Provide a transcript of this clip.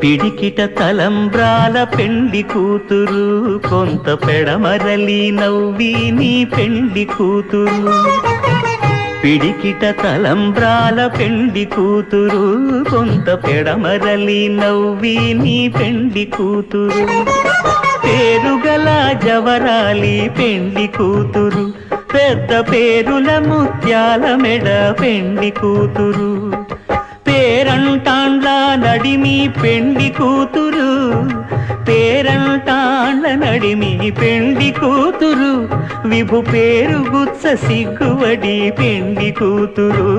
పిడికిట తలంబ్రాల పెండి కూతురు, కొంత పెడమరలి నవ్వి నీ పెండి కూతురు. పిడికిట తలంబ్రాల పెండి కూతురు, కొంత పెడమరలి నవ్వి నీ పెండి కూతురు. పేరుగల జవరాలి పెండి కూతురు, పెద్ద పేరుల ముత్యాల మెడ పెండి కూతురు. పేరంటాండ్ల నడిమి పెండి కూతురు, పేరంటాండ్ల నడిమి పెండి కూతురు. విభు పేరు గుత్స సిగ్గువడి పెండి కూతురు.